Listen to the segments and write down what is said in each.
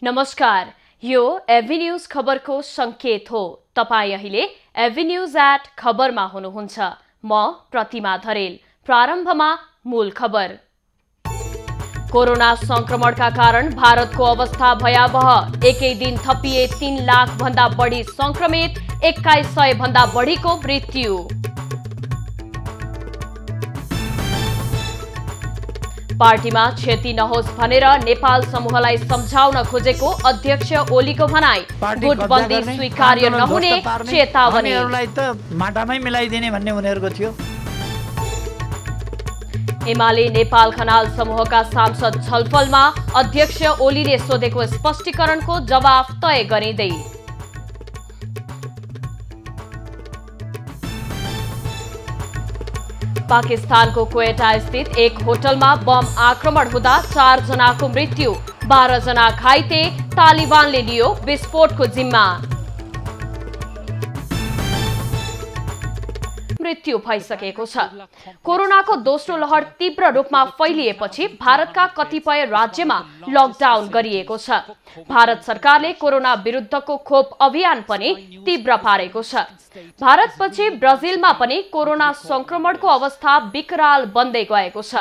नमस्कार, यो एभी न्यूज खबरको संकेत हो। तपाई अहिले एभी न्यूज @ खबरमा हुनुहुन्छ। म प्रतिमा धरेल। प्रारम्भमा मूल खबर। कोरोना संक्रमणका कारण भारतको अवस्था भयावह। एकै दिन थपिए 3 लाख भन्दा बढी संक्रमित, 2100 भन्दा बढीको मृत्यु। पार्टीमा क्षति नहोस् भनेर नेपाल समूहलाई सम्झाउन खोजेको अध्यक्ष ओलीको भनाई। गुटबन्दी स्वीकार्य नहुने चेतावनी। माटामै मिलाइदिने भन्ने उनीहरुको थियो। एमाले नेपाल खनाल समूहका सांसद छलफलमा, अध्यक्ष ओलीले सोधेको स्पष्टीकरणको जवाफ तय गरिँदै। पाकिस्तानको क्वेटा स्थित एक होटलमा बम आक्रमण हुँदा 4 जनाको मृत्यु, 12 जना घाइते। तालिबानले लियो विस्फोटको जिम्मा। मृत्यु भइसकेको छ। कोरोनाको दोस्रो लहर तीव्र रूपमा फैलिएपछि भारतका कतिपय राज्यमा लकडाउन गरिएको छ। भारत सरकारले कोरोना विरुद्धको खोप अभियान पनि तीव्र पारेको छ। भारतपछि ब्राजिलमा पनि कोरोना संक्रमणको अवस्था विकराल बन्दै गएको छ।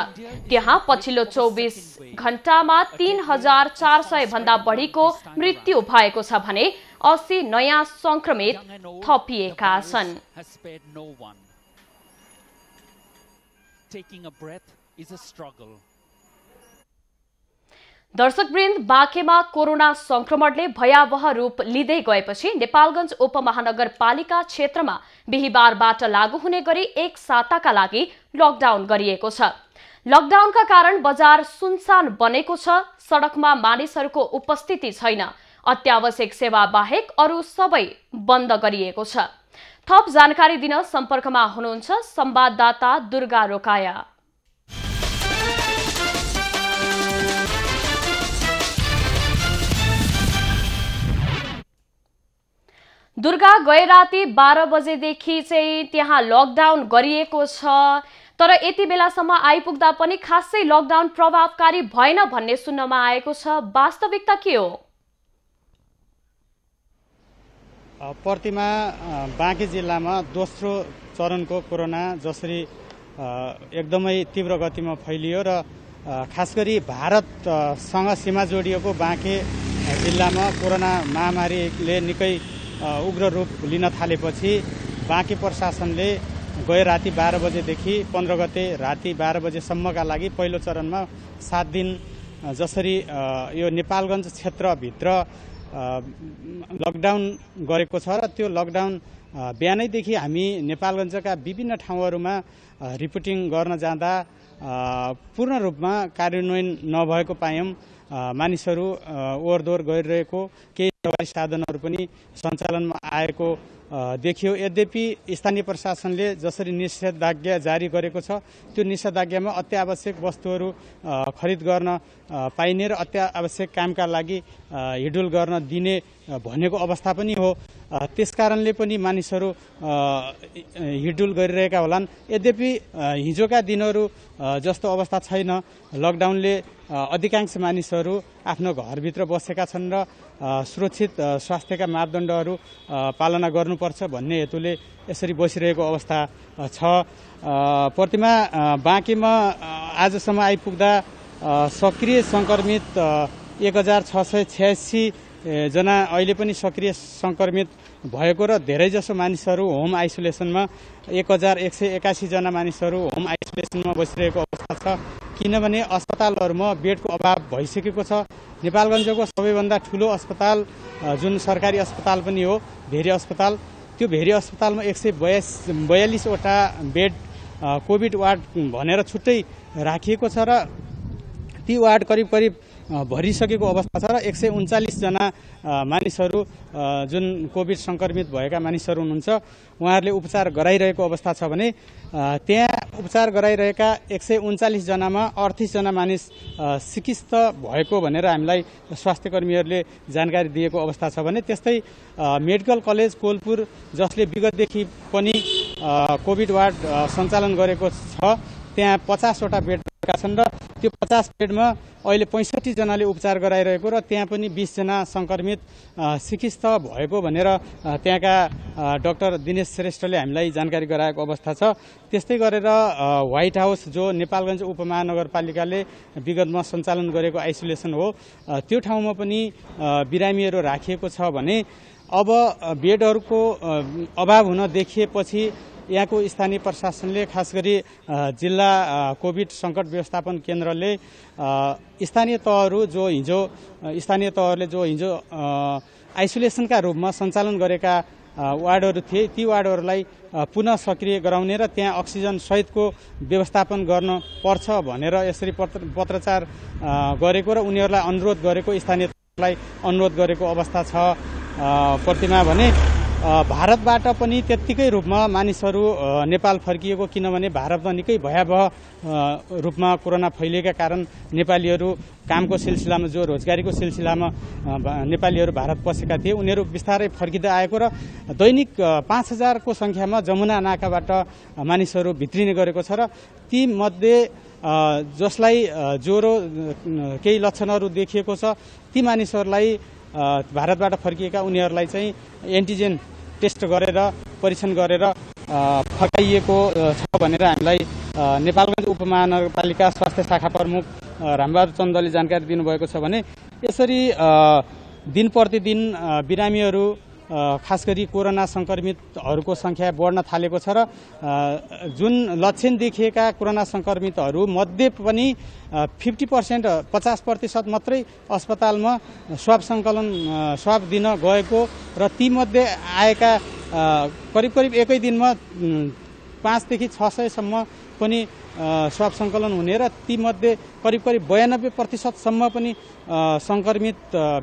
त्यहाँ पछिल्लो 24 घण्टामा 3400 भन्दा बढीको मृत्यु भएको छ भने 80 नयाँ संक्रमित थपिएका छन्। दर्शकवृन्द, बाँकेमा कोरोना संक्रमणले भयावह रूप लिँदै गएपछि नेपालगञ्ज उपमहानगरपालिका क्षेत्रमा बिहीबारबाट लागू हुने गरी एक साताका लागि लकडाउन गरिएको छ। लकडाउनका कारण बजार सुनसान बनेको छ। सडकमा मानिसहरूको उपस्थिति छैन। अत्यावश्यक सेवा बाहेक अरू सबै बन्द गरिएको छ। थप जानकारी दिन सम्पर्कमा हुनुहुन्छ संवाददाता दुर्गा रोकाया। दुर्गा, गए राति 12 बजेदेखि चाहिँ त्यहाँ लकडाउन गरिएको छ, तर यति बेलासम्म आइपुग्दा पनि खासै लकडाउन प्रभावकारी भएन भन्ने सुन्नमा आएको छ। वास्तविकता के हो? प्रतिमा, बाँके जिल्लामा दोस्रो चरणको कोरोना जसरी एकदमै तीव्र गतिमा फैलियो र खास गरी भारतसँग सीमा जोडिएको बाँके जिल्लामा कोरोना महामारीले निकै उग्र रूप लिन थालेपछि बाँके प्रशासनले गए राति 12 बजेदेखि 15 गते राति 12 बजेसम्मका लागि पहिलो चरणमा 7 दिन जसरी यो नेपालगञ्ज क्षेत्रभित्र लकडाउन गरेको छ र त्यो लकडाउन बिहानैदेखि हामी नेपालगञ्जका विभिन्न ठाउँहरूमा रिपोर्टिङ गर्न जाँदा पूर्ण रूपमा कार्यान्वयन नभएको पायौं। मानिसहरू ओहोरदोहोर गरिरहेको, केही सवारी साधनहरू पनि सञ्चालनमा आएको देखियो। यद्यपि स्थानीय प्रशासनले जसरी निषेधाज्ञा जारी गरेको छ त्यो निषेधाज्ञामा अत्यावश्यक वस्तुहरू खरिद गर्न पाइने र अत्यावश्यक कामका लागि हिडुल गर्न दिने भनेको अवस्था पनि हो। त्यसकारणले पनि मानिसहरू हिडुल गरिरहेका होलान्। यद्यपि हिजोका दिनहरू जस्तो अवस्था छैन। लकडाउनले अधिकांश मानिसहरू आफ्नो घरभित्र बसेका छन् र सुरक्षित स्वास्थ्यका मापदण्डहरू पालना गर्नुपर्छ भन्ने हेतुले यसरी बसिरहेको अवस्था छ। प्रतिमा, बाँकेमा आजसम्म आइपुग्दा सक्रिय संक्रमित 1686 जना अहिले पनि सक्रिय संक्रमित भएको र धेरैजसो मानिसहरू होम आइसोलेसनमा 1181 जना मानिसहरू होम आइसोलेसनमा बसिरहेको अवस्था छ। किनभने अस्पतालहरूमा बेडको अभाव भइसकेको छ। नेपालगञ्जको सबैभन्दा ठूलो अस्पताल जुन सरकारी अस्पताल पनि हो, भेरी अस्पताल, त्यो भेरी अस्पतालमा 142 वटा बेड कोभिड वार्ड भनेर छुट्टै राखिएको छ र ती वार्ड करिब भरिसकेको अवस्था छ र 139 जना मानिसहरू जुन कोभिड संक्रमित भएका मानिसहरू हुनुहुन्छ उहाँहरूले उपचार गराइरहेको अवस्था छ भने त्यहाँ उपचार गराइरहेका 139 जनामा 38 जना मानिस सिकिस्त भएको भनेर हामीलाई स्वास्थ्य कर्मीहरूले जानकारी दिएको अवस्था छ भने त्यस्तै मेडिकल कलेज कोलपुर जसले विगतदेखि पनि कोभिड वार्ड सञ्चालन गरेको छ त्यहाँ 50 वटा बेड छन् र त्यो 50 बेडमा अहिले 65 जनाले उपचार गराइरहेको र त्यहाँ पनि 20 जना संक्रमित सिकिस्त भएको भनेर त्यहाँका डाक्टर दिनेश श्रेष्ठले हामीलाई जानकारी गराएको अवस्था छ। त्यस्तै गरेर व्हाइट हाउस जो नेपालगञ्ज उपमहानगरपालिकाले विगतमा सञ्चालन गरेको आइसोलेसन हो त्यो ठाउँमा पनि बिरामीहरू राखिएको छ भने अब बेडहरूको अभाव हुन देखिएपछि यहाँको स्थानीय प्रशासनले खास गरी जिल्ला कोभिड संकट व्यवस्थापन केन्द्रले स्थानीय तहहरूले जो हिजो आइसोलेसनका रूपमा सञ्चालन गरेका वार्डहरू थिए ती वार्डहरूलाई पुनः सक्रिय गराउने र त्यहाँ अक्सिजन सहितको व्यवस्थापन गर्न पर्छ भनेर यसरी पत्रचार गरेको र उनीहरूलाई अनुरोध गरेको स्थानीय तहलाई अनुरोध गरेको अवस्था छ। प्रतिमा भने भारतबाट पनि त्यत्तिकै रूपमा मानिसहरू नेपाल फर्किएको, किनभने भारतमा निकै भयावह रूपमा कोरोना फैलिएका कारण नेपालीहरू कामको सिलसिलामा जो रोजगारीको सिलसिलामा नेपालीहरू भारत पसेका थिए उनीहरू बिस्तारै फर्किँदै आएको र दैनिक 5000 को संख्यामा जमुना नाकाबाट मानिसहरू भित्रिने गरेको छ र ती मध्ये जसलाई ज्वरो केही लक्षणहरू देखिएको छ ती मानिसहरूलाई भारतबाट फर्किएका उनीहरूलाई चाहिँ एन्टिजेन टेस्ट गरेर परीक्षण गरेर फर्काइएको छ भनेर हामीलाई नेपालगञ्ज उपमहानगरपालिका स्वास्थ्य शाखा प्रमुख रामबहादुर चन्दले जानकारी दिनुभएको छ। भने यसरी दिन प्रतिदिन बिरामीहरू खास गरी कोरोना संक्रमितहरूको संख्या बढ्न थालेको छ र जुन लक्षण देखिएका कोरोना संक्रमितहरू मध्ये पनि 50% मात्रै अस्पतालमा स्वाब दिन गएको र ती मध्ये आएका करिब एकै दिनमा 5 देखि 600 सम्म पनि स्वाब संकलन हुने र ती मध्ये करिब 92% सम्म पनि संक्रमित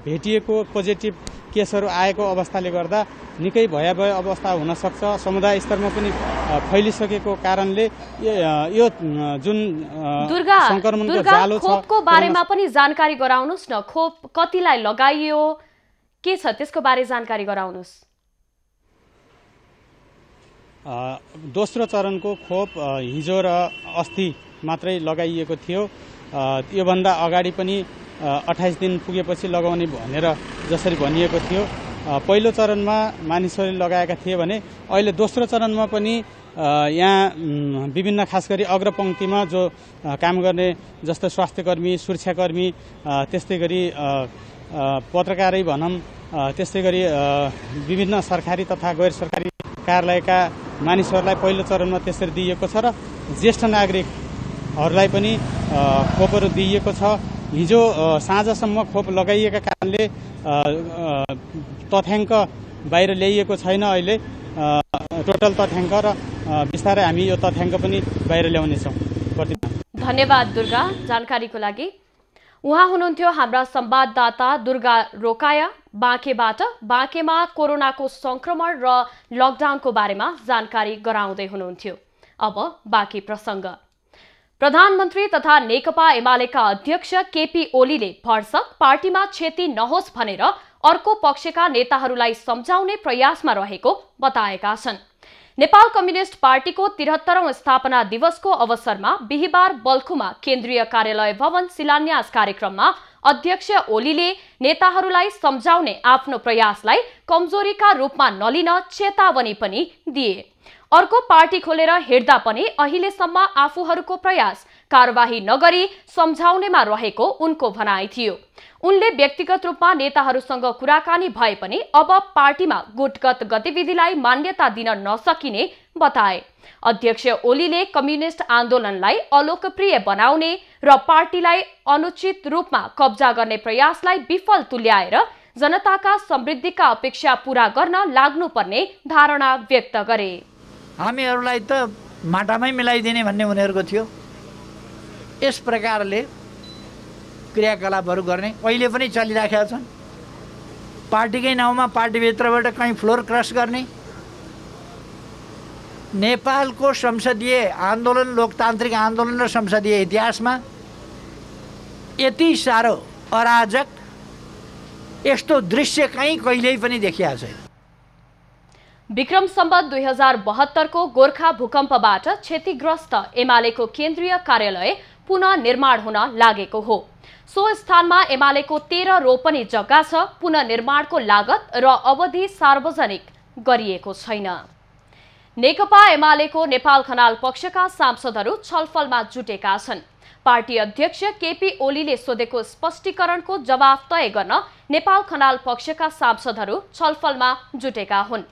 भेटिएको पोजिटिभ केसहरू आएको अवस्थाले गर्दा निकै भयावह अवस्था हुन सक्छ। समुदाय स्तरमा पनि फैलिसकेको कारणले यो जुन संक्रमणको जालो छ खोपको बारेमा पनि जानकारी गराउनुस् न। खोप कतिलाई लगाइयो, के छ त्यसको बारे जानकारी गराउनुस्। दोस्रो चरणको खोप हिजो र अस्ति मात्रै लगाइएको थियो। योभन्दा अगाडि पनि 28 दिन पुगेपछि लगाउने भनेर जसरी भनिएको थियो। पहिलो चरणमा मानिसहरूले लगाएका थिए भने अहिले दोस्रो चरणमा पनि यहाँ विभिन्न खास गरी अग्रपंक्तिमा जो काम गर्ने जस्तो स्वास्थ्यकर्मी, सुरक्षाकर्मी, त्यस्तै गरी पत्रकारै भनौँ, त्यस्तै गरी विभिन्न सरकारी तथा गैर सरकारी कार्यालयका मानिसहरूलाई पहिलो चरणमा त्यसरी दिइएको छ र ज्येष्ठ नागरिकहरूलाई पनि खोपहरू दिइएको छ। हिजो साँझसम्म खोप लगाइएका कारणले तथ्याङ्क बाहिर ल्याइएको छैन अहिले टोटल तथ्याङ्क र बिस्तारै हामी यो तथ्याङ्क पनि बाहिर ल्याउनेछौँ। धन्यवाद दुर्गा जानकारीको लागि। उहाँ हुनुहुन्थ्यो हाम्रा संवाददाता दुर्गा रोकाया बाँकेबाट। बाँकेमा कोरोनाको संक्रमण र लकडाउनको बारेमा जानकारी गराउँदै हुनुहुन्थ्यो। अब बाँकी प्रसंग। प्रधानमन्त्री तथा नेकपा एमालेका अध्यक्ष केपी ओलीले भरसक पार्टीमा क्षति नहोस् भनेर अर्को पक्षका नेताहरूलाई सम्झाउने प्रयासमा रहेको बताएका छन्। नेपाल कम्युनिस्ट पार्टीको 73औं स्थापना दिवसको अवसरमा बिहिबार बल्खुमा केन्द्रीय कार्यालय भवन शिलान्यास कार्यक्रममा अध्यक्ष ओलीले नेताहरूलाई सम्झाउने आफ्नो प्रयासलाई कमजोरीका रूपमा नलिन चेतावनी पनि दिए। अर्को पार्टी खोलेर हिँड्दा पनि अहिलेसम्म आफूहरूको प्रयास कारबाही नगरी सम्झाउनेमा रहेको उनको भनाइ थियो। उनले व्यक्तिगत रूपमा नेताहरूसँग कुराकानी भए पनि अब पार्टीमा गुटगत गतिविधिलाई मान्यता दिन नसकिने बताए। अध्यक्ष ओलीले कम्युनिस्ट आन्दोलनलाई अलोकप्रिय बनाउने र पार्टीलाई अनुचित रूपमा कब्जा गर्ने प्रयासलाई विफल तुल्याएर जनताका समृद्धिका अपेक्षा पूरा गर्न लाग्नुपर्ने धारणा व्यक्त गरे। हामीहरूलाई त माटामै मिलाइदिने भन्ने उनीहरूको थियो। यस प्रकारले क्रियाकलापहरू गर्ने अहिले पनि चलिराखेका छन्। पार्टीकै नाउँमा पार्टीभित्रबाट कहीँ फ्लोर क्रस गर्ने, नेपालको संसदीय आन्दोलन, लोकतान्त्रिक आन्दोलन र संसदीय इतिहासमा यति साह्रो अराजक यस्तो दृश्य कहिल्यै पनि देखिएको छैन। विक्रम सम्वत 2072 को गोर्खा भूकम्पबाट क्षतिग्रस्त एमालेको केन्द्रीय कार्यालय पुनः निर्माण हुन लागेको हो। सो स्थानमा एमालेको 13 रोपनी जग्गा छ। पुनः निर्माणको लागत र अवधि सार्वजनिक गरिएको छैन। नेकपा एमालेको नेपाल खनाल पक्षका सांसदहरू छलफलमा जुटेका छन्। पार्टी अध्यक्ष केपी ओलीले सोधेको स्पष्टीकरणको जवाफ तय गर्न नेपाल खनाल पक्षका सांसदहरू छलफलमा जुटेका हुन्।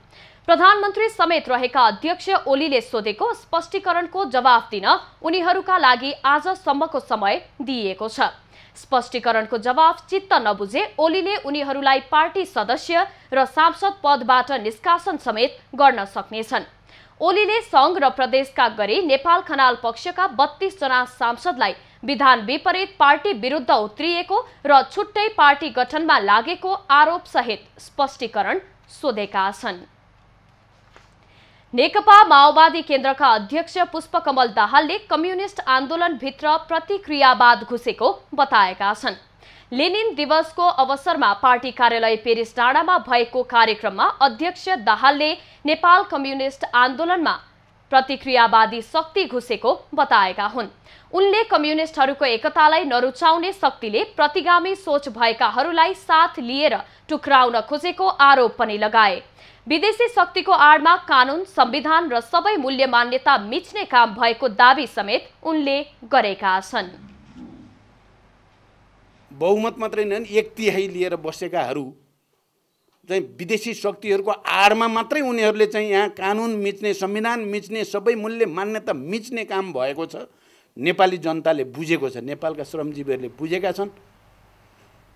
प्रधानमन्त्री समेत रहेका अध्यक्ष ओलीले सोधेको स्पष्टीकरणको जवाफ दिन उनीहरूका लागि आजसम्मको समय दिइएको छ। स्पष्टीकरणको जवाफ चित्त नबुझे ओलीले उनीहरूलाई पार्टी सदस्य र सांसद पदबाट निष्कासन समेत गर्न सक्नेछन्। ओलीले संघ र प्रदेशका गरी नेपाल खनाल पक्षका 32 जना सांसदलाई विधान विपरीत पार्टी विरुद्ध उत्रिएको र छुट्टै पार्टी गठनमा लागेको आरोप सहित स्पष्टीकरण सोधेका छन्। नेकपा माओवादी केन्द्रका अध्यक्ष पुष्पकमल दाहालले कम्युनिस्ट आन्दोलनभित्र प्रतिक्रियावाद घुसेको बताएका छन्। लेनिन दिवसको अवसरमा पार्टी कार्यालय पेरिस डाँडामा भएको कार्यक्रममा अध्यक्ष दाहालले नेपाल कम्युनिस्ट आन्दोलनमा प्रतिक्रियावादी शक्ति घुसेको बताएका हुन्। उनले कम्युनिस्टहरूको एकतालाई नरुचाउने शक्तिले प्रतिगामी सोच भएकाहरूलाई साथ लिएर टुक्राउन खोजेको आरोप पनि लगाए। विदेशी शक्तिको आडमा कानून, संविधान र सबै मूल्य मान्यता मिच्ने काम भएको दाबी समेत उनले गरेका छन्। बहुमत मात्रै नन् 1/3 लिएर बसेकाहरू चाहिँ विदेशी शक्तिहरूको आडमा मात्रै उनीहरूले चाहिँ यहाँ कानुन मिच्ने, संविधान मिच्ने, सबै मूल्य मान्यता मिच्ने काम भएको छ। नेपाली जनताले बुझेको छ, नेपालका श्रमजीवीहरूले बुझेका छन्।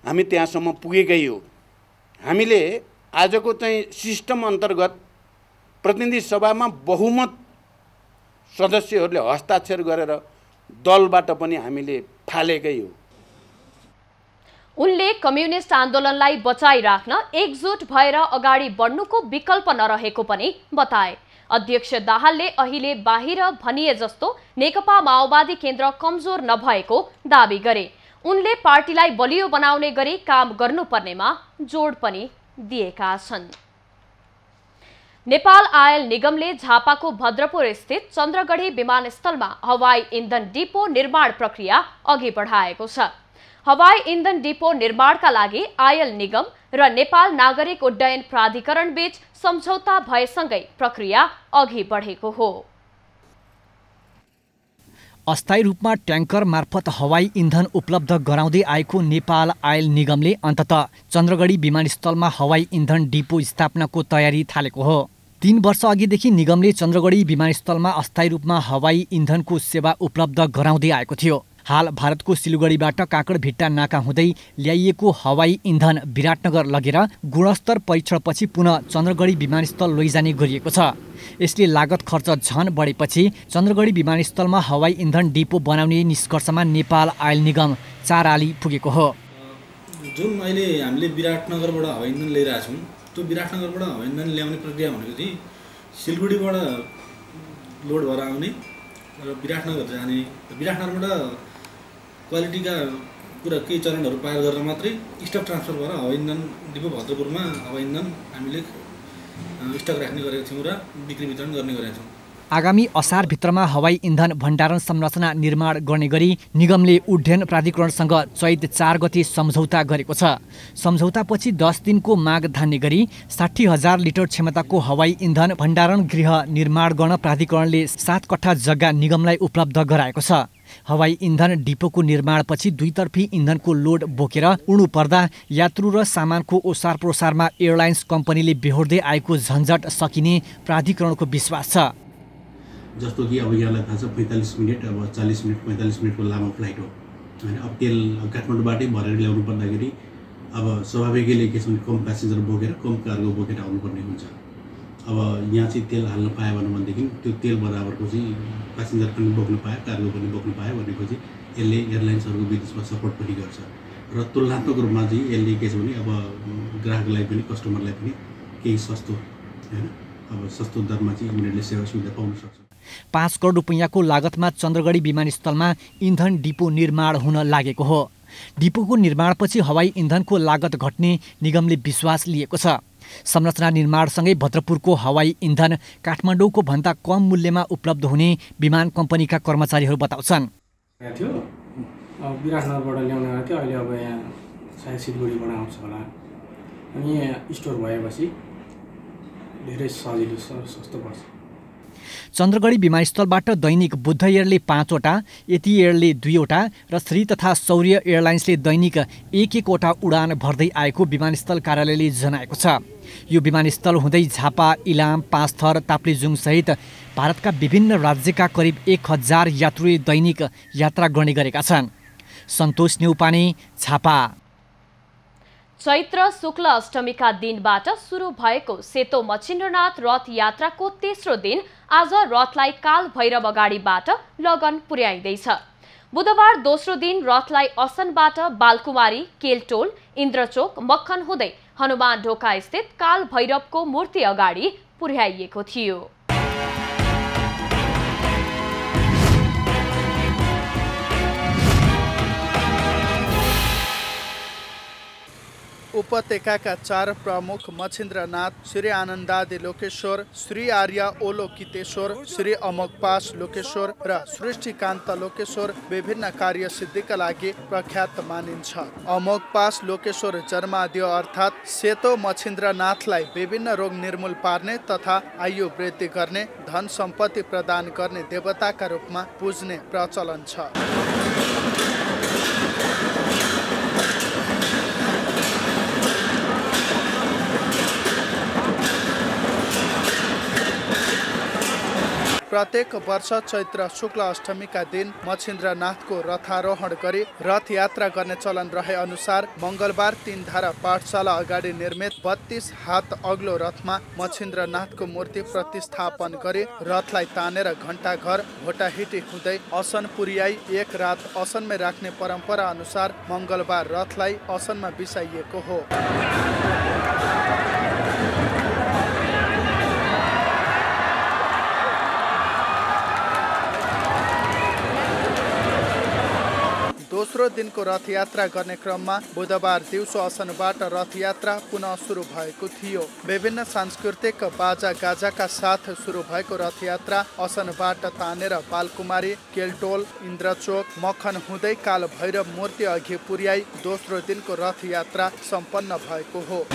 हामी त्यहाँसम्म पुगेकै हो। हामीले आजको चाहिँ सिस्टम अन्तर्गत प्रतिनिधि सभामा बहुमत सदस्यहरूले हस्ताक्षर गरेर दलबाट पनि हामीले फालेकै हो। उनले कम्युनिस्ट आन्दोलनलाई बचाइराख्न एकजुट भएर अगाडि बढ्नुको विकल्प नरहेको पनि बताए। अध्यक्ष दाहालले अहिले बाहिर भनिए जस्तो नेकपा माओवादी केन्द्र कमजोर नभएको दाबी गरे। उनले पार्टीलाई बलियो बनाउने गरी काम गर्नुपर्नेमा जोड पनि दिएका छन्। नेपाल आयल निगमले झापाको भद्रपुर स्थित चन्द्रगढी विमानस्थलमा हवाई इन्धन डिपो निर्माण प्रक्रिया अघि बढाएको छ। हवाई इन्धन डिपो निर्माणका लागि आयल निगम र नेपाल नागरिक उड्डयन प्राधिकरण बीच सम्झौता भएसँगै प्रक्रिया अघि बढेको हो। अस्थायी रूपमा ट्याङ्कर मार्फत हवाई इन्धन उपलब्ध गराउँदै आएको नेपाल आयल निगमले अन्ततः चन्द्रगढी विमानस्थलमा हवाई इन्धन डिपो स्थापनाको तयारी थालेको हो। 3 वर्ष अघिदेखि निगमले चन्द्रगढी विमानस्थलमा अस्थायी रूपमा हवाई इन्धनको सेवा उपलब्ध गराउँदै आएको थियो। हाल भारतको सिलगढीबाट काकडभिट्टा नाका हुँदै ल्याइएको हवाई इन्धन विराटनगर लगेर गुणस्तर परीक्षणपछि पुनः चन्द्रगढी विमानस्थल लैजाने गरिएको छ। यसले लागत खर्च झन बढेपछि चन्द्रगढी विमानस्थलमा हवाई इन्धन डिपो बनाउने निष्कर्षमा नेपाल आयल निगम 4 आली पुगेको हो। जुन अहिले हामीले विराटनगरबाट हवाई इन्धन ल्याइरहेका छौँ, त्यो विराटनगरबाट हवाई इन्धन ल्याउने प्रक्रिया भनेको चाहिँ सिलगढीबाट लोड भएर आउने र विराटनगर जाने, विराटनगरबाट क्वालिटीका कुरा केही चरणहरू पार गरेर मात्रै स्टक ट्रान्सफर भएर हवाई इन्धन डिपो भद्रपुरमा हवाई इन्धन हामीले स्टक राख्ने गरेका छौँ र बिक्री वितरण गर्ने गरेका छौँ। आगामी असारभित्रमा हवाई इन्धन भण्डारण संरचना निर्माण गर्ने गरी निगमले उड्डयन प्राधिकरणसँग चैत 4 गते सम्झौता गरेको छ। सम्झौतापछि 10 दिनको माग धान्ने गरी 60,000 लिटर क्षमताको हवाई इन्धन भण्डारण गृह निर्माण गर्न प्राधिकरणले 7 कट्ठा जग्गा निगमलाई उपलब्ध गराएको छ। हवाई इन्धन डिपोको निर्माणपछि दुईतर्फी इन्धनको लोड बोकेर उड्नु पर्दा यात्रु र सामानको ओसार प्रोसारमा एयरलाइन्स कम्पनीले बेहोर्दै आएको झन्झट सकिने प्राधिकरणको विश्वास छ। जस्तो कि अब यहाँलाई थाहा छ 45 मिनट, अब 40 मिनट 45 मिनटको लामो फ्लाइट हो होइन। अब तेल काठमाडौँबाटै भरेर ल्याउनु पर्दाखेरि अब स्वाभाविकैले के छ भने कम प्यासेन्जर बोकेर कम कार्गो बोकेर आउनुपर्ने हुन्छ। अब यहाँ चाहिँ तेल हाल्न पायो भनेदेखि त्यो तेल बराबरको चाहिँ प्यासेन्जर पनि बोक्नु पायो, कार्गो पनि बोक्नु पायो भनेपछि यसले एयरलाइन्सहरूको बिजनेसमा सपोर्ट पनि गर्छ र तुलनात्मक रूपमा चाहिँ यसले के छ भने अब ग्राहकलाई पनि कस्टमरलाई पनि केही सस्तो होइन, अब सस्तो दरमा चाहिँ उनीहरूले सेवा सुविधा पाउन सक्छ। 5 करोड रुपैयाँको लागतमा चन्द्रगढी विमानस्थलमा इन्धन डिपो निर्माण हुन लागेको हो। डिपोको निर्माणपछि हवाई इन्धनको लागत घट्ने निगमले विश्वास लिएको छ। संरचना निर्माणसँगै भद्रपुरको हवाई इन्धन काठमाडौँको भन्दा कम मूल्यमा उपलब्ध हुने विमान कम्पनीका कर्मचारीहरू बताउँछन्। थियो विराटनगरबाट ल्याउने गएको थियो, अहिले अब यहाँ सायद सिलगढीबाट आउँछ होला। अनि यहाँ स्टोर भएपछि धेरै सजिलो सस्तो पर्छ। चन्द्रगढी विमानस्थलबाट दैनिक बुद्ध एयरले 5 वटा, यति एयरले 2 वटा र श्री तथा शौर्य एयरलाइन्सले दैनिक 1-1 वटा उडान भर्दै आएको विमानस्थल कार्यालयले जनाएको छ। यो विमानस्थल हुँदै झापा, इलाम, पाँचथर, ताप्लेजुङ सहित भारतका विभिन्न राज्यका करिब 1000 यात्रुले दैनिक यात्रा गर्ने गरेका छन्। सन्तोष न्यौपाने, झापा। चैत्र शुक्ल अष्टमीका दिनबाट सुरु भएको सेतो मच्छिन्द्रनाथ रथ यात्राको तेस्रो दिन आज रथलाई काल भैरव अगाडिबाट लगन पुर्याइँदैछ। बुधबार दोस्रो दिन रथलाई असनबाट बालकुमारी, केलटोल, इन्द्रचोक, मक्खन हुँदै हनुमान ढोका स्थित काल भैरवको मूर्ति अगाडि पुर्याइएको थियो। उपत्यकाका 4 प्रमुख मच्छिन्द्रनाथ, श्री आनन्दादि लोकेश्वर, श्री आर्य ओलोकितेश्वर, श्री अमोघपास लोकेश्वर र सृष्टिकान्त लोकेश्वर विभिन्न कार्य सिद्धिका लागि प्रख्यात मानिन्छ। अमोघपास लोकेश्वर जन्माद्य अर्थात् सेतो मच्छिन्द्रनाथलाई विभिन्न रोग निर्मूल पार्ने तथा आयु वृद्धि गर्ने, धन सम्पत्ति प्रदान गर्ने देवताका रूपमा पुज्ने प्रचलन छ। प्रत्येक वर्ष चैत्र शुक्ल अष्टमीका दिन मच्छिन्द्रनाथको रथारोहण गरी रथ यात्रा गर्ने चलन रहे अनुसार मंगलबार 3 धारा पाठशाला अगाडि निर्मित 32 हात अग्लो रथमा मच्छिन्द्रनाथको मूर्ति प्रतिस्थापन गरी रथलाई तानेर घण्टाघर भोटाहिटी हुँदै असन पुर्याई 1 रात असनमै राख्ने परम्परा अनुसार मंगलबार रथलाई असनमा बिसाइएको हो। दोस्रो दिनको रथयात्रा गर्ने क्रममा बुधबार दिउँसो असनबाट रथयात्रा पुनः सुरु भएको थियो। विभिन्न सांस्कृतिक बाजा गाजाका साथ सुरु भएको रथयात्रा असनबाट तानेर बालकुमारी, केलटोल, इन्द्रचोक, मक्खन हुँदै काल भैरव मूर्ति अघि पुर्याई दोस्रो दिनको रथयात्रा सम्पन्न भएको हो।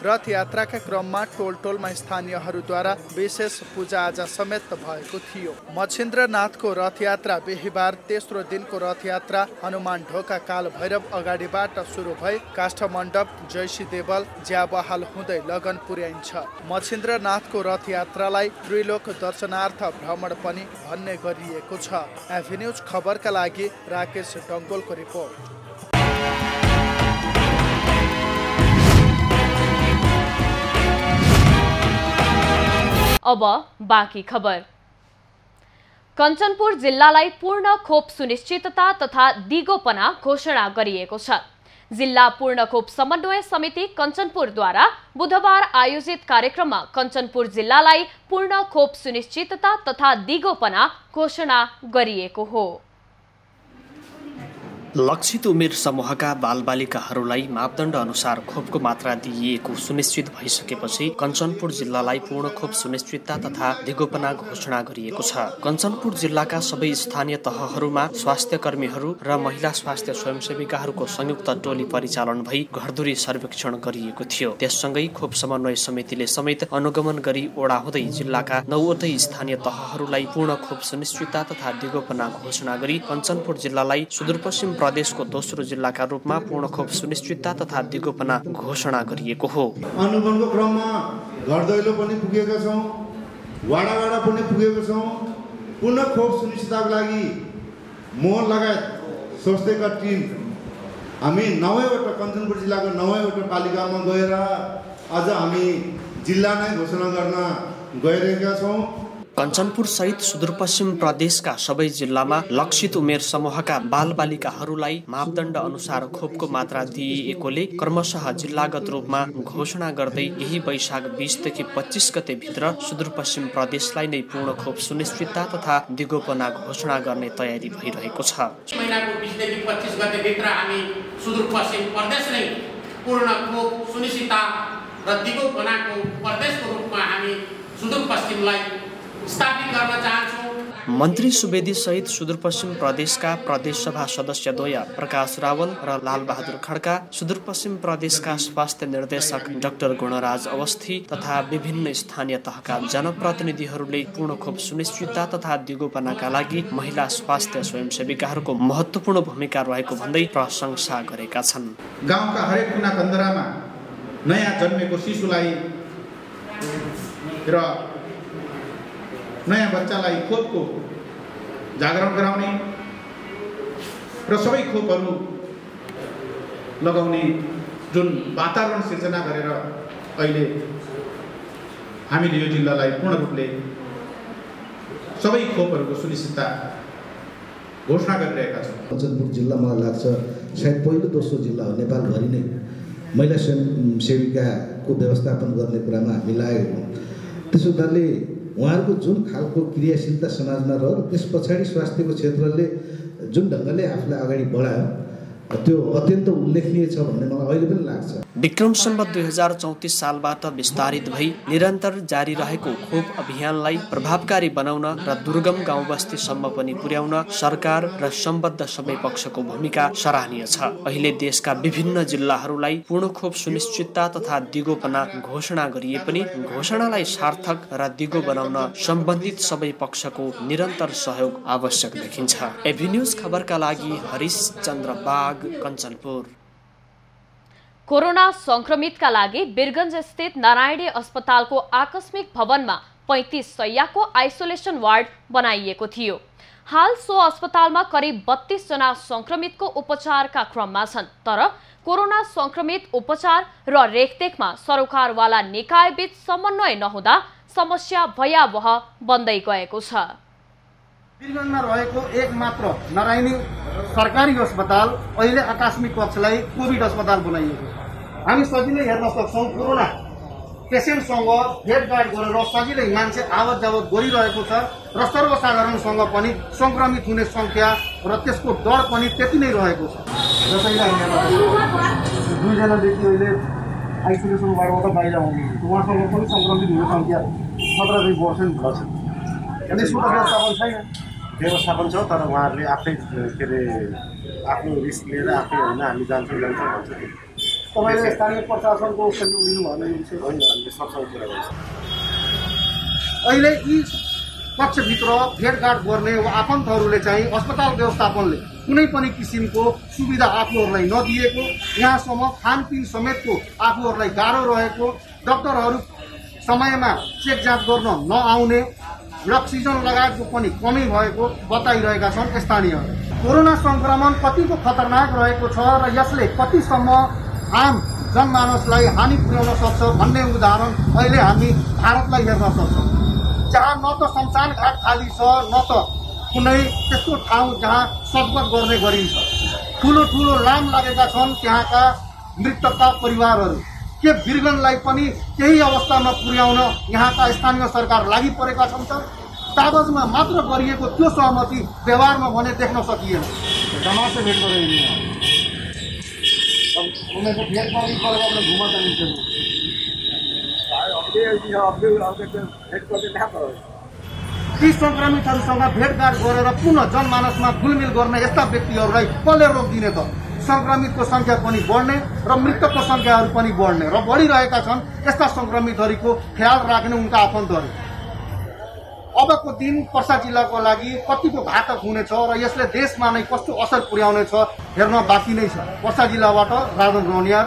रथ यात्राका क्रममा टोलटोलमा स्थानीयहरूद्वारा विशेष पूजाआजा समेत भएको थियो। मच्छिन्द्रनाथको रथयात्रा बिहिबार तेस्रो दिनको रथयात्रा हनुमान ढोका काल भैरव अगाडिबाट सुरु भई काष्ठमण्डप, जयसी देवल, ज्याबहाल हुँदै लगन पुर्याइन्छ। मच्छिन्द्रनाथको रथयात्रालाई त्रिलोक दर्शनार्थ भ्रमण पनि भन्ने गरिएको छ। एभिन्यूज खबरका लागि राकेश डङ्गोलको रिपोर्ट। अब बाँकी खबर। कञ्चनपुर जिल्लालाई पूर्ण खोप सुनिश्चितता तथा दिगोपना घोषणा गरिएको छ। जिल्ला पूर्ण खोप समन्वय समिति कञ्चनपुरद्वारा बुधबार आयोजित कार्यक्रममा कञ्चनपुर जिल्लालाई पूर्ण खोप सुनिश्चितता तथा दिगोपना घोषणा गरिएको हो। लक्षित उमेर समूहका बालबालिकाहरूलाई मापदण्ड अनुसार खोपको मात्रा दिइएको सुनिश्चित भइसकेपछि कञ्चनपुर जिल्लालाई पूर्ण खोप सुनिश्चितता तथा दिगोपना घोषणा गरिएको छ। कञ्चनपुर जिल्लाका सबै स्थानीय तहहरूमा स्वास्थ्य कर्मीहरू र महिला स्वास्थ्य स्वयंसेविकाहरूको संयुक्त टोली परिचालन भई घरधुरी सर्वेक्षण गरिएको थियो। त्यससँगै खोप समन्वय समितिले समेत अनुगमन गरी ओडा हुँदै जिल्लाका 9वटै स्थानीय तहहरूलाई पूर्ण खोप सुनिश्चितता तथा दिगोपना घोषणा गरी कञ्चनपुर जिल्लालाई सुदूरपश्चिम प्रदेशको दोस्रो जिल्लाका रूपमा पूर्ण खोप सुनिश्चितता तथा दिगोपना घोषणा गरिएको हो। अनुगमनको क्रममा घर दैलो पनि पुगेका छौँ, वाडा पनि पुगेका छौँ। पूर्ण खोप सुनिश्चितताको लागि मोहन लगायत स्वास्थ्यका टिम हामी 9वटा कञ्चनपुर जिल्लाको 9वटा पालिकामा गएर आज हामी जिल्ला नै घोषणा गर्न गइरहेका छौँ। कञ्चनपुर सहित सुदूरपश्चिम प्रदेशका सबै जिल्लामा लक्षित उमेर समूहका बालबालिकाहरूलाई मापदण्ड अनुसार खोपको मात्रा दिइएकोले क्रमशः जिल्लागत रूपमा घोषणा गर्दै यही वैशाख 20 देखि 25 गते भित्र सुदूरपश्चिम प्रदेशलाई नै पूर्ण खोप सुनिश्चितता तथा दिगोपना घोषणा गर्ने तयारी भइरहेको छ। महिनाको 20 देखि 25 गते भित्र हामी सुदूरपश्चिम प्रदेशलाई पूर्ण खोप सुनिश्चितता र दिगोपनाको प्रदेशको रूपमा हामी सुदूरपश्चिमलाई स्थापित गर्न चाहन्छौँ। मन्त्री सुवेदी सहित सुदूरपश्चिम प्रदेशका प्रदेशसभा सदस्यद्वय प्रकाश रावल र लालबहादुर खड्का, सुदूरपश्चिम प्रदेशका स्वास्थ्य निर्देशक डाक्टर गुणराज अवस्थी तथा विभिन्न स्थानीय तहका जनप्रतिनिधिहरूले पूर्ण खोप सुनिश्चितता तथा दिगोपनाका लागि महिला स्वास्थ्य स्वयंसेविकाहरूको महत्त्वपूर्ण भूमिका रहेको भन्दै प्रशंसा गरेका छन्। गाउँका हरेक कुना कन्दरामा नयाँ जन्मेको शिशुलाई र नयाँ बच्चालाई खोपको जागरण गराउने र सबै खोपहरू लगाउने जुन वातावरण सिर्जना गरेर अहिले हामीले यो जिल्लालाई पूर्ण रूपले सबै खोपहरूको सुनिश्चितता घोषणा गरिरहेका छौँ। कञ्चनपुर जिल्ला मलाई लाग्छ सायद पहिलो दोस्रो जिल्ला हो नेपालभरि नै महिला स्वयंसेविकाको व्यवस्थापन गर्ने कुरामा हामी लागेको हौँ। त्यसो हुनाले उहाँहरूको जुन खालको क्रियाशीलता समाजमा रह्यो र त्यस पछाडि स्वास्थ्यको क्षेत्रले जुन ढङ्गले आफूलाई अगाडि बढायो त्यो अत्यन्त उल्लेखनीय छ भन्ने मलाई अहिले पनि लाग्छ। विक्रम सम्वत 2034 सालबाट विस्तारित भई निरन्तर जारी रहेको खोप अभियानलाई प्रभावकारी बनाउन र दुर्गम गाउँ बस्तीसम्म पनि पुर्याउन सरकार र सम्बद्ध सबै पक्षको भूमिका सराहनीय छ। अहिले देशका विभिन्न जिल्लाहरूलाई पूर्ण खोप सुनिश्चितता तथा दिगोपना घोषणा गरिए पनि घोषणालाई सार्थक र दिगो बनाउन सम्बन्धित सबै पक्षको निरन्तर सहयोग आवश्यक देखिन्छ। एभी न्यूज खबरका लागि हरिश चन्द्र बाग, कञ्चनपुर। कोरोना संक्रमितका लागि वीरगञ्ज स्थित नारायणी अस्पतालको आकस्मिक भवनमा 35 शय्याको आइसोलेसन वार्ड बनाइएको थियो। हाल सो अस्पतालमा करिब 32 जना संक्रमितको उपचारका क्रममा छन्। तर कोरोना संक्रमित उपचार र रेखदेखमा सरोकारवाला निकायबीच समन्वय नहुँदा समस्या भयावह बन्दै गएको छ। वीरगञ्जमा रहेको एकमात्र नारायणी सरकारी अस्पताल अहिले आकस्मिक कक्षलाई कोभिड अस्पताल बनाइएको छ। हामी सजिलै हेर्न सक्छौँ कोरोना पेसेन्टसँग भेटघाट गरेर सजिलै मान्छे आवत जावत गरिरहेको छ र सर्वसाधारणसँग पनि संक्रमित हुने संख्या र त्यसको डर पनि त्यति नै रहेको छ। जसैले हामी 2 जना व्यक्ति अहिले आइसोलेसन वार्डबाट बाहिर आउनुहुन्छ, उहाँसँग पनि संक्रमित हुने संख्या 17% छ। अनि यसको व्यवस्थापन छैन। व्यवस्थापन छ तर उहाँहरूले आफै के अरे आफ्नो रिस्क लिएर आफै होइन हामी जान्छौँ भन्छ। तपाईँले स्थानीय प्रशासनको सहयोग लिनुभयो भने होइन, हामीले सक्छौँ कुरा गर्छ। अहिले यी कक्षभित्र भेटघाट गर्ने वा आफन्तहरूले चाहिँ अस्पताल व्यवस्थापनले कुनै पनि किसिमको सुविधा आफूहरूलाई नदिएको, यहाँसम्म खानपिन समेतको आफूहरूलाई गाह्रो रहेको, डाक्टरहरू समयमा चेक जाँच गर्न नआउने, अक्सिजन लगायतको पनि कमी भएको बताइरहेका छन् स्थानीयहरू। कोरोना संक्रमण कतिको खतरनाक रहेको छ र यसले कतिसम्म आम जनमानसलाई हानि पुर्याउन सक्छ भन्ने उदाहरण अहिले हामी भारतलाई हेर्न सक्छौँ, जहाँ न त शमशान घाट खाली छ न त कुनै त्यस्तो ठाउँ जहाँ सद्गत गर्ने गरिन्छ। ठुलो ठुलो लाम लागेका छन् त्यहाँका मृतकका परिवारहरू। के वीरगञ्जलाई पनि केही अवस्थामा पुर्याउन यहाँका स्थानीय सरकार लागि परेका छन् त? कागजमा मात्र गरिएको त्यो सहमति व्यवहारमा भने देख्न सकिएन। जमासे भेट ती संक्रमितहरूसँग भेटघाट गरेर पुनः जनमानसमा घुलमिल गर्ने यस्ता व्यक्तिहरूलाई कसले रोकिदिने त? संक्रमितको संख्या पनि बढ्ने र मृतकको संख्याहरू पनि बढ्ने र बढिरहेका छन्। यस्ता संक्रमितहरूको ख्याल राख्ने उनका आफन्तहरू। अबको दिन पर्सा जिल्लाको लागि कतिको घातक हुनेछ र यसले देशमा नै कस्तो असर पुर्याउनेछ हेर्न बाँकी नै छ। पर्सा जिल्लाबाट राजन रोनियार।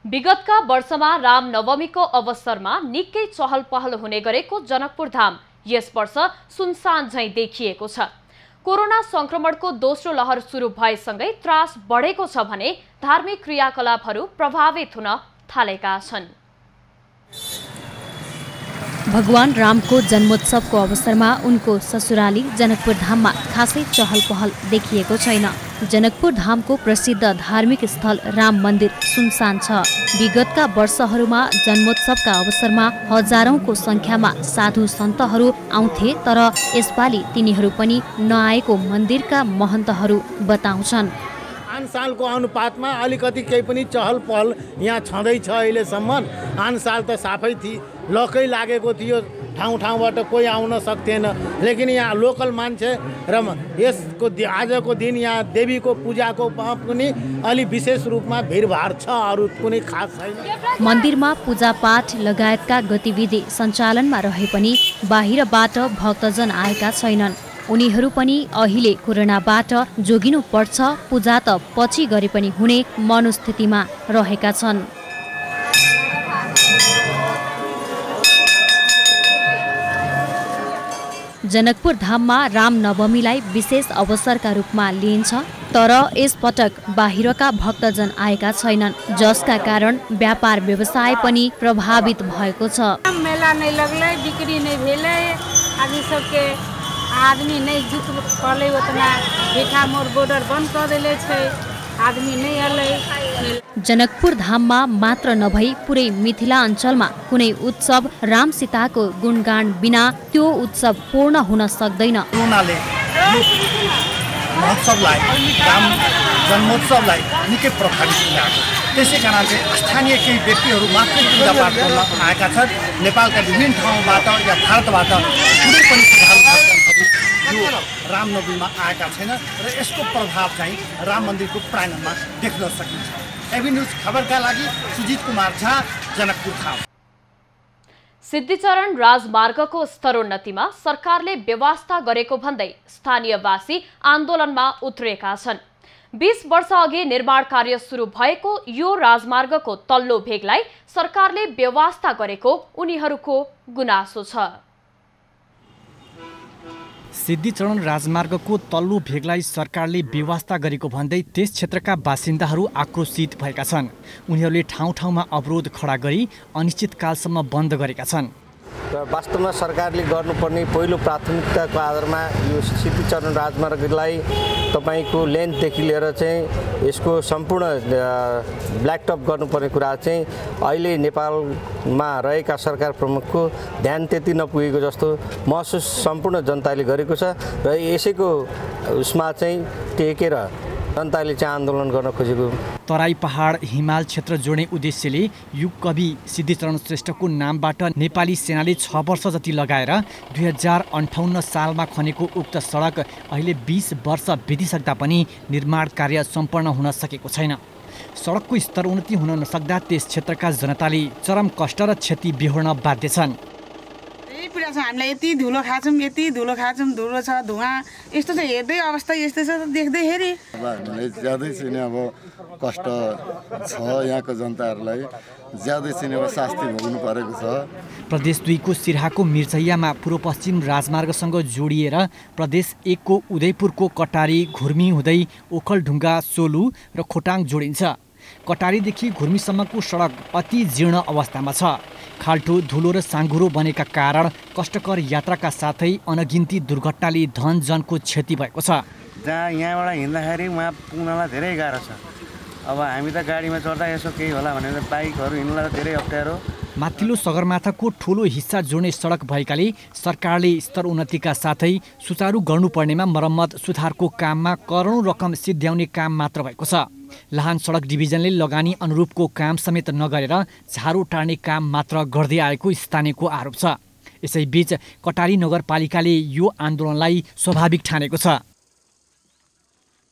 विगतका वर्षमा रामनवमीको अवसरमा निकै चहल पहल हुने गरेको जनकपुर धाम यस वर्ष सुनसान झैं देखिएको छ। कोरोना संक्रमणको दोस्रो लहर सुरु भएसँगै त्रास बढेको छ भने धार्मिक क्रियाकलापहरू प्रभावित हुन थालेका छन्। भगवान रामको जन्मोत्सवको अवसरमा उनको ससुराली जनकपुर धाममा खासै चहल पहल देखिएको छैन। जनकपुर धामको प्रसिद्ध धार्मिक स्थल राम मन्दिर सुनसान छ। विगतका वर्षहरूमा जन्मोत्सवका अवसरमा हजारौंको संख्यामा साधु सन्तहरू आउँथे, तर यसपालि तिनीहरू पनि नआएको मन्दिरका महन्तहरू बताउँछन्। सालको अनुपातमा अलिकति केही पनि चहल पहल यहाँ छँदैछ अहिलेसम्म। आन साल त साफै लकै लागेको थियो, ठाउँ ठाउँबाट कोही आउन सक्थेन। लेकिन यहाँ लोकल मान्छे र यसको आजको दिन यहाँ देवीको पूजाको पनि अलि विशेष रूपमा भिडभाड छ, अरू कुनै खास छैन। मन्दिरमा पूजापाठ लगायतका गतिविधि सञ्चालनमा रहे पनि बाहिरबाट भक्तजन आएका छैनन्। उनीहरू पनि अहिले कोरोनाबाट जोगिनु पर्छ, पूजा त पछि गरे पनि हुने मनोस्थितिमा रहेका छन्। जनकपुर धाममा रामनवमीलाई विशेष अवसरका रूपमा लिइन्छ, तर यसपटक बाहिरका भक्तजन आएका छैनन्, जसका कारण व्यापार व्यवसाय पनि प्रभावित भएको छ। मेला नहीं लगले, बिक्री नहीं भेले, आदमी सबके आदमी नहीं जुट पले, उतना मीठा मोर बॉर्डर बंद कर देले छे, आदमी नहीं अले। जनकपुर धाममा मात्र नभई पुरै मिथिला अञ्चलमा कुनै उत्सव राम सीताको गुणगान बिना त्यो उत्सव पूर्ण हुन सक्दैन। कोरोनाले महोत्सवलाई, राम जन्मोत्सवलाई निकै प्रभावित तुल्याएको, त्यसै कारण चाहिँ स्थानीय केही व्यक्तिहरू मात्रै पूजापाठ गर्न आएका छन्। नेपालका विभिन्न ठाउँबाट या भारतबाट कुनै पनि यो रामनवमीमा आएका छैन र यसको प्रभाव चाहिँ राम मन्दिरको प्राङ्गणमा देख्न सकिन्छ। एबी न्यूज खबरका लागि सुजित कुमार झा, जनकपुर धाम। सिद्धिचरण राजमार्गको स्तरोन्नतिमा सरकारले व्यवस्था गरेको भन्दै स्थानीयवासी आन्दोलनमा उत्रेका छन्। 20 वर्ष अघि निर्माण कार्य सुरु भएको यो राजमार्गको तल्लो भेगलाई सरकारले व्यवस्था गरेको उनीहरूको गुनासो छ। सिद्धिचरण राजमार्गको तल्लो भेगलाई सरकारले व्यवस्था गरेको भन्दै त्यस क्षेत्रका बासिन्दाहरू आक्रोशित भएका छन्। उनीहरूले ठाउँ ठाउँमा अवरोध खडा गरी अनिश्चितकालसम्म बन्द गरेका छन्। र वास्तवमा सरकारले गर्नुपर्ने पहिलो प्राथमिकताको आधारमा यो सिद्धिचरण राजमार्गलाई तपाईँको लेन्थदेखि लिएर चाहिँ यसको सम्पूर्ण ब्ल्याकटप गर्नुपर्ने कुरा चाहिँ अहिले नेपालमा रहेका सरकार प्रमुखको ध्यान त्यति नपुगेको जस्तो महसुस सम्पूर्ण जनताले गरेको छ र यसैको उसमा चाहिँ टेकेर जनताले चाहिँ आन्दोलन गर्न खोजेको। तराई पहाड हिमाल क्षेत्र जोड्ने उद्देश्यले युग कवि सिद्धिचरण श्रेष्ठको नामबाट नेपाली सेनाले 6 वर्ष जति लगाएर 2058 सालमा खनेको उक्त सडक अहिले 20 वर्ष बितिसक्दा पनि निर्माण कार्य सम्पन्न हुन सकेको छैन। सडकको स्तरोन्नति हुन नसक्दा त्यस क्षेत्रका जनताले चरम कष्ट र क्षति बिहोर्न बाध्य छन्। हामीलाई यति धुलो खाछौँ, यति धुलो खाछौँ, धुलो छ, धुवा, यस्तो चाहिँ हेर्दै अवस्था यस्तै छ देख्दैखेरि हामीलाई ज्यादै चाहिँ अब कष्ट छ। यहाँको जनताहरूलाई ज्यादै चाहिँ अब शास्ति भोग्नु परेको छ। प्रदेश 2 को सिराहाको मिर्चैयामा पूर्व पश्चिम राजमार्गसँग जोडिएर प्रदेश 1 को उदयपुरको कटारी घुर्मी हुँदै ओखलढुङ्गा, सोलु र खोटाङ जोडिन्छ। कटारीदेखि घुर्मीसम्मको सडक अति जीर्ण अवस्थामा छ। खाल्टो, धुलो र साङ्गुरो बनेका कारण कष्टकर यात्राका साथै अनगिन्ती दुर्घटनाले धन जनको क्षति भएको छ। जहाँ यहाँबाट हिँड्दाखेरि वहाँ पुग्नलाई धेरै गाह्रो छ। अब हामी त गाडीमा चढ्दा यसो केही होला भनेर बाइकहरू हिँड्नलाई धेरै अप्ठ्यारो। माथिल्लो सगरमाथाको ठूलो हिस्सा जोड्ने सडक भएकाले सरकारले स्तरोन्नतिका साथै सुचारू गर्नुपर्नेमा मर्मत सुधारको काममा करोडौं रकम सिध्याउने काम मात्र भएको छ। लाहान सडक डिभिजनले लगानी अनुरूपको काम समेत नगरेर झारो टार्ने काम मात्र गर्दै आएको स्थानीयको आरोप छ। यसैबीच कटारी नगरपालिकाले यो आन्दोलनलाई स्वाभाविक ठानेको छ।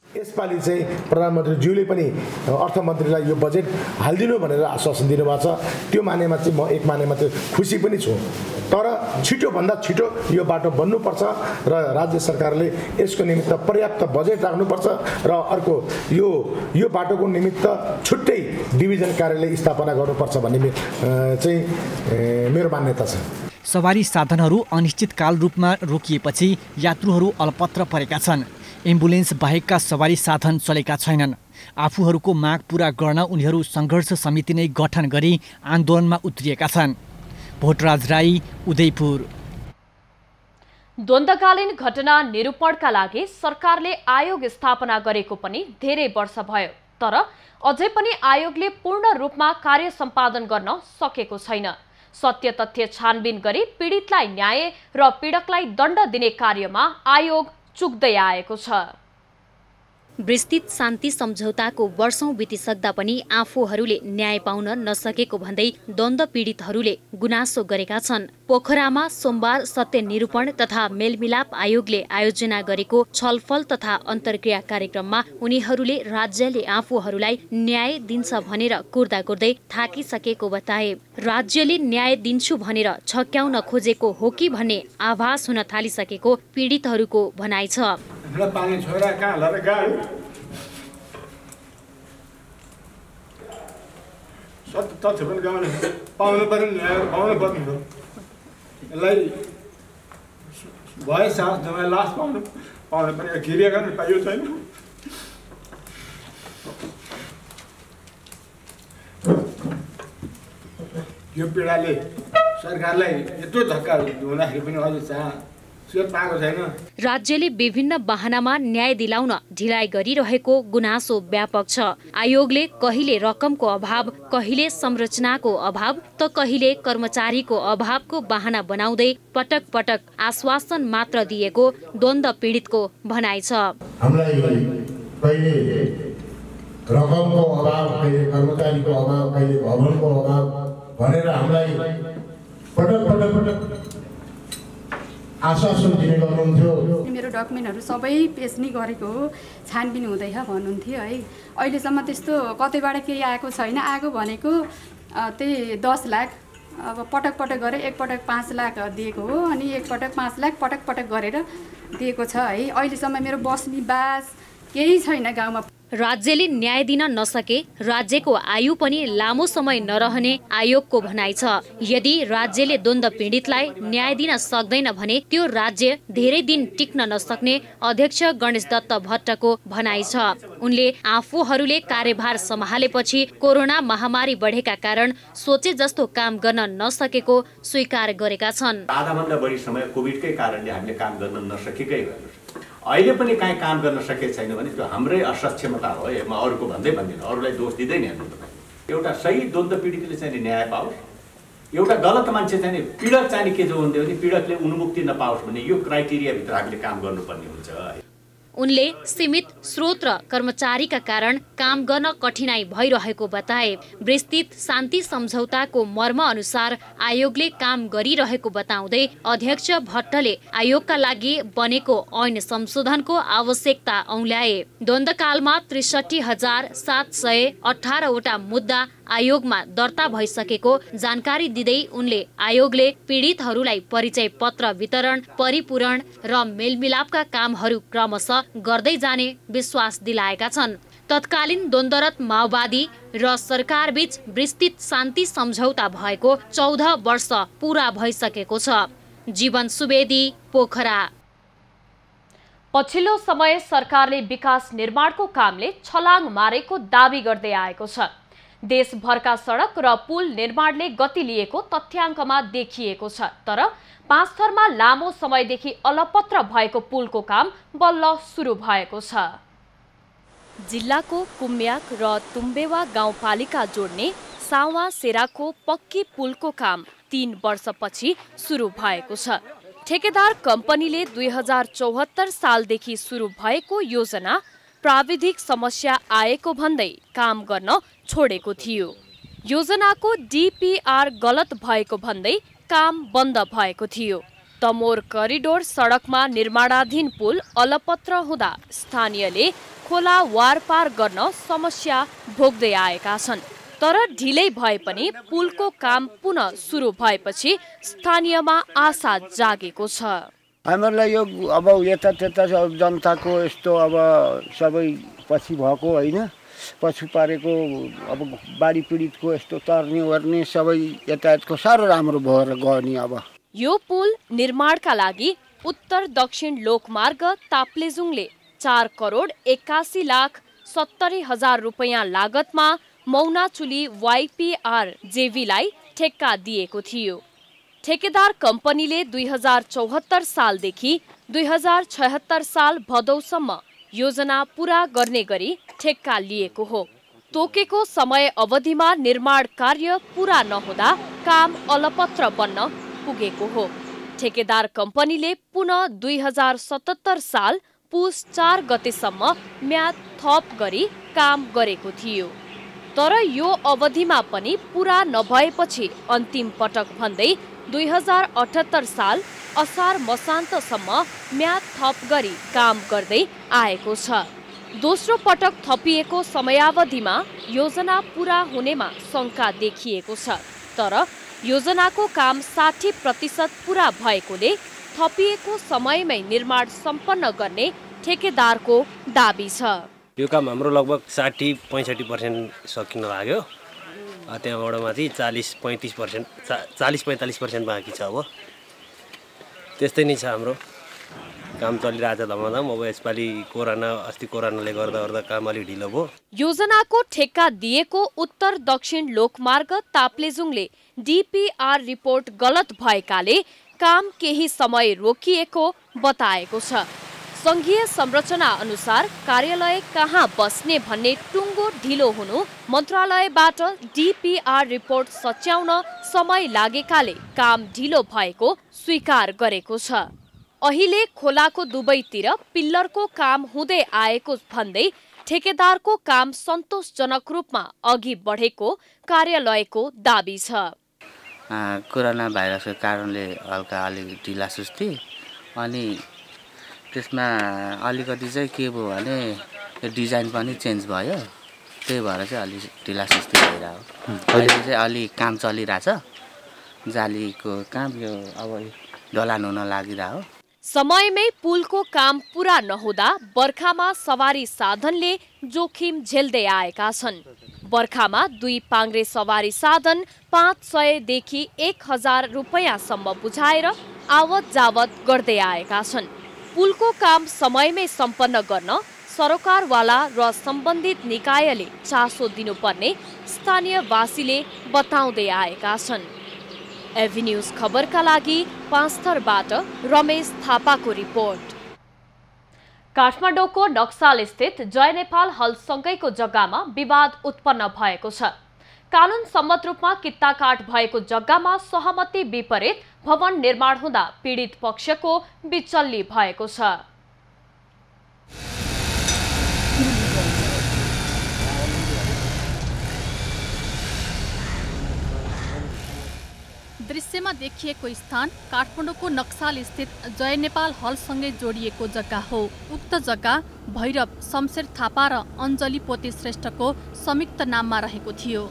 यसपालि चाहिँ प्रधानमन्त्रीज्यूले पनि अर्थमन्त्रीलाई यो बजेट हालिदिनु भनेर आश्वासन दिनुभएको छ। त्यो मानेमा चाहिँ म एक मानेमा चाहिँ खुसी पनि छु, तर छिटोभन्दा छिटो यो बाटो बन्नुपर्छ र राज्य सरकारले यसको निमित्त पर्याप्त बजेट राख्नुपर्छ र अर्को यो बाटोको निमित्त छुट्टै डिभिजन कार्यालय स्थापना गर्नुपर्छ भन्ने चाहिँ मेरो मान्यता छ। सवारी साधनहरू अनिश्चितकाल रूपमा रोकिएपछि यात्रुहरू अलपत्र परेका छन्। एम्बुलेन्स बाहेकका सवारी साधन चलेका छैनन्। आफूहरूको माग पूरा गर्न उनीहरू सङ्घर्ष समिति नै गठन गरी आन्दोलनमा उत्रिएका छन्। भोटराज राई, उदयपुर। द्वन्द्वकालीन घटना निरूपणका लागि सरकारले आयोग स्थापना गरेको पनि धेरै वर्ष भयो, तर अझै पनि आयोगले पूर्ण रूपमा कार्य सम्पादन गर्न सकेको छैन। सत्य तथ्य छानबिन गरी पीडितलाई न्याय र पीडकलाई दण्ड दिने कार्यमा आयोग चुक्दै आएको छ। विस्तृत शान्ति सम्झौताको वर्षौं बितिसक्दा पनि आफूहरूले न्याय पाउन नसकेको भन्दै द्वन्द्व पीडितहरूले गुनासो गरेका छन्। पोखरामा सोमबार सत्य निरूपण तथा मेलमिलाप आयोगले आयोजना गरेको छलफल तथा अन्तर्क्रिया कार्यक्रममा उनीहरूले राज्यले आफूहरूलाई न्याय दिन्छ भनेर कुर्दा कुर्दै थाकिसकेको बताए। राज्यले न्याय दिन्छु भनेर छक्याउन खोजेको हो कि भन्ने आभास हुन थालिसकेको पीडितहरूको भनाइ छ। पानी छोरा कहाँ लर गाडी तथ्य पनि गाउने पाउनु पर्यो, न्याय पाउनु पर्ने। यसलाई भए सास जमाए लास पाउनु पर्ने, घिरिया गर्न पाइयो छैन। यो पीडाले सरकारलाई यत्रो धक्का हुँदाखेरि पनि अझै राज्यले विभिन्न बहानामा न्याय दिलाउन ढिलाइ गरिरहेको गुनासो व्यापक छ। आयोगले कहिले रकमको अभाव, कहिले संरचनाको अभाव त कहिले कर्मचारीको अभावको बहाना बनाउँदै पटक पटक आश्वासन मात्र दिएको द्वन्द्व पीडितको भनाइ छ। हामीलाई कहिले रकमको अभाव, कहिले कर्मचारीको अभाव, कहिले भवनको अभाव भनेर हामीलाई पटक पटक पटक आश्वासन दिने गर्नुहुन्थ्यो। मेरो डकुमेन्टहरू सबै पेश नै गरेको हो, छानबिन हुँदैछ भन्नुहुन्थ्यो है। अहिलेसम्म त्यस्तो कतैबाट केही आएको छैन। आएको भनेको त्यही 10 लाख, अब पटक पटक गरेर एकपटक 5 लाख दिएको हो, अनि एकपटक 5 लाख पटक पटक गरेर दिएको छ है। अहिलेसम्म मेरो बस्ने बास केही छैन गाउँमा। राज्यले न्याय दिन नसके राज्यको आयु पनि लामो समय नरहने आयोगको भनाइ छ। यदि राज्यले द्वन्द्व पीडितलाई न्याय दिन सक्दैन भने त्यो राज्य धेरै दिन टिक्न नसक्ने अध्यक्ष गणेश दत्त भट्टको भनाइ छ। उनले आफूहरूले कार्यभार सम्हालेपछि कोरोना महामारी बढेका कारण सोचे जस्तो काम गर्न नसकेको स्वीकार गरेका छन्। आधाभन्दा बढी समय कोभिडकै कारणले हामीले काम गर्न नसकेकै गर्नु। अहिले पनि कहीँ काम गर्न सकेको छैन भने त्यो हाम्रै असक्षमता हो। म अरूको भन्दै भन्दिनँ, अरूलाई दोष दिँदैन हेर्नु तपाईँ। एउटा सही द्वन्द्व पीडितले चाहिँ न्याय पाओस्, एउटा गलत मान्छे चाहिँ पीडक चाहिँ के जो हुन्थ्यो भने पीडकले उन्मुक्ति नपाओस् भन्ने यो क्राइटेरियाभित्र हामीले काम गर्नुपर्ने हुन्छ। उनले सीमित स्रोत र कर्मचारीका कारण काम गर्न कठिनाई भइरहेको बताए। विस्तृत शान्ति सम्झौताको मर्म अनुसार आयोगले काम गरिरहेको बताउँदै अध्यक्ष भट्टले आयोगका लागि बनेको ऐन संशोधनको आवश्यकता औल्याए। द्वन्द्वकालमा 63,718 वटा मुद्दा आयोगमा दर्ता भइसकेको जानकारी दिँदै उनले आयोगले पीडितहरूलाई परिचय पत्र वितरण, परिपूरण र मेलमिलापका कामहरू क्रमशः गर्दै जाने विश्वास दिलाएका छन्। तत्कालीन द्वन्द्वरत माओवादी र सरकारबीच विस्तृत शान्ति सम्झौता भएको 14 वर्ष पूरा भइसकेको छ। जीवन सुवेदी, पोखरा। पछिल्लो समय सरकारले विकास निर्माणको कामले छलाङ मारेको दाबी गर्दै आएको छ। देशभरका सडक र पुल निर्माणले गति लिएको तथ्याङ्कमा देखिएको छ। तर 5 थरमा लामो समयदेखि अलपत्र भएको पुलको काम बल्ल सुरु भएको छ। जिल्लाको कुम्याक र तुम्बेवा गाउँपालिका जोड्ने सावा सेराको पक्की पुलको काम 3 वर्षपछि सुरु भएको छ। ठेकेदार कम्पनीले 2074 सालदेखि सुरु भएको योजना प्राविधिक समस्या आएको भन्दै काम गर्न छोडेको थियो। योजनाको डीपीआर गलत भएको भन्दै काम बन्द भएको थियो। तमोर करिडोर सडकमा निर्माणाधीन पुल अलपत्र हुँदा स्थानीयले खोला वारपार गर्न समस्या भोग्दै आएका छन्। तर ढिलै भए पनि पुलको काम पुनः सुरु भएपछि स्थानीयमा आशा जागेको छ। हामीहरूलाई यो अब यता जनताको यस्तो अब सबै पछि भएको होइन, पछि पारेको अब बाढी पीडितको यस्तो तर्ने ओर्ने सबै यातायातको साह्रो राम्रो भएर गयो नि। अब यो पुल निर्माणका लागि उत्तर दक्षिण लोकमार्ग ताप्लेजुङले 4,81,70,000 रुपैयाँ लागतमा मौनाचुली वाइपीआर जेवीलाई ठेक्का दिएको थियो। ठेकेदार कम्पनीले 2074 सालदेखि 2076 साल भदौसम्म योजना पूरा गर्ने गरी ठेक्का लिएको हो। तोकेको समय अवधिमा निर्माण कार्य पूरा नहुँदा काम अलपत्र बन्न पुगेको हो। ठेकेदार कम्पनीले पुनः 2077 साल पुस 4 गतेसम्म म्याद थप गरी काम गरेको थियो। तर यो अवधिमा पनि पूरा नभएपछि अन्तिम पटक भन्दै 2078 साल असार मसान्तसम्म म्याद थप गरी काम गर्दै आएको छ। दोस्रो पटक थपिएको समयावधिमा योजना पूरा हुनेमा शंका देखिएको छ। तर योजनाको काम 60% पूरा भएकोले थपिएको समयमै निर्माण सम्पन्न गर्ने ठेकेदारको दाबी छ। यो काम हाम्रो लगभग 60-65% सकिन लाग्यो। त्यहाँबाट माथि 40-45% 40-45% बाँकी छ। अब त्यस्तै नै छ हाम्रो काम चलिरहेछ धमाधम। अब यसपालि अस्ति कोरोनाले गर्दा काम अलि ढिलो भयो। योजनाको ठेक्का दिएको उत्तर दक्षिण लोकमार्ग ताप्लेजुङले DPR रिपोर्ट गलत भएकाले काम केही समय रोकिएको बताएको छ। संघीय संरचना अनुसार कार्यालय कहाँ बस्ने भन्ने टुङ्गो ढिलो हुनु मन्त्रालयबाट DPR रिपोर्ट सच्याउन समय लागेकाले काम ढिलो भएको स्वीकार गरेको छ। अहिले खोलाको दुवैतिर पिल्लरको काम हुँदै आएको भन्दै ठेकेदारको काम सन्तोषजनक रूपमा अघि बढेको कार्यालयको दाबी छ। कोरोना भाइरसको कारणले हल्का अलि ढिला सुस्ती अनि त्यसमा अलिकति चाहिँ के भयो भने यो डिजाइन पनि चेन्ज भयो। त्यही भएर चाहिँ अलि ढिला सुस्ती भइरहेको। अहिले चाहिँ अलि काम चलिरहेछ। जालीको काम यो अब ढलान हुन लागिरहेको। समयमै पुलको काम पूरा नहुँदा बर्खामा सवारी साधनले जोखिम झेल्दै आएका छन्। बर्खामा 2 पाङ्ग्रे सवारी साधन 500 देखि 1000 रुपैयाँसम्म बुझाएर आवत जावत गर्दै आएका छन्। पुलको काम समयमै सम्पन्न गर्न सरकारवाला र सम्बन्धित निकायले चासो दिनुपर्ने स्थानीयवासीले बताउँदै आएका छन्। एभिन्यूज खबरका लागि पाँचथरबाट रमेश थापाको रिपोर्ट। काठमाडौँको नक्साल स्थित जय नेपाल हलसँगैको जग्गामा विवाद उत्पन्न भएको छ। कानुन सम्मत रूपमा कित्ताकाट भएको जग्गामा सहमति विपरीत भवन निर्माण हुँदा पीडित पक्षको बिचल्ली भएको छ। दृश्यमा देखिएको स्थान काठमाडौँको नक्साल स्थित जय नेपाल हलसँगै जोडिएको जग्गा हो। उक्त जग्गा भैरव शमशेर थापा र अञ्जली पोते श्रेष्ठको संयुक्त नाममा रहेको थियो।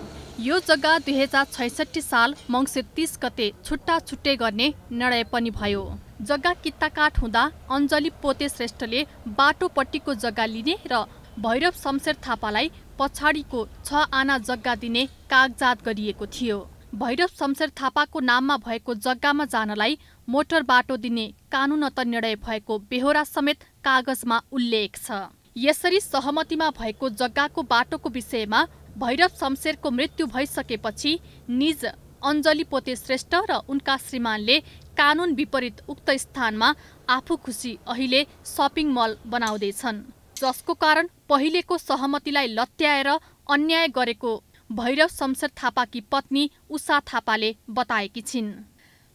यो जग्गा 2066 साल मङ्सिर 30 गते छुट्टा छुट्टै गर्ने निर्णय पनि भयो। जग्गा कित्ताकाट हुँदा अञ्जली पोते श्रेष्ठले बाटोपट्टिको जग्गा लिने र भैरव शमशेर थापालाई पछाडिको 6 आना जग्गा दिने कागजात गरिएको थियो। भैरव शमशेर थापाको नाममा भएको जग्गामा जानलाई मोटर बाटो दिने कानुनत निर्णय भएको बेहोरा समेत कागजमा उल्लेख छ। यसरी सहमतिमा भएको जग्गाको बाटोको विषयमा भैरव शमशेरको मृत्यु भइसकेपछि निज अञ्जली पोते श्रेष्ठ र उनका श्रीमानले कानुन विपरीत उक्त स्थानमा आफू खुसी अहिले सपिङ मल बनाउँदैछन्, जसको कारण पहिलेको सहमतिलाई लत्याएर अन्याय गरेको भैरव शमशेर थापाकी पत्नी उषा थापाले बताएकी छिन्।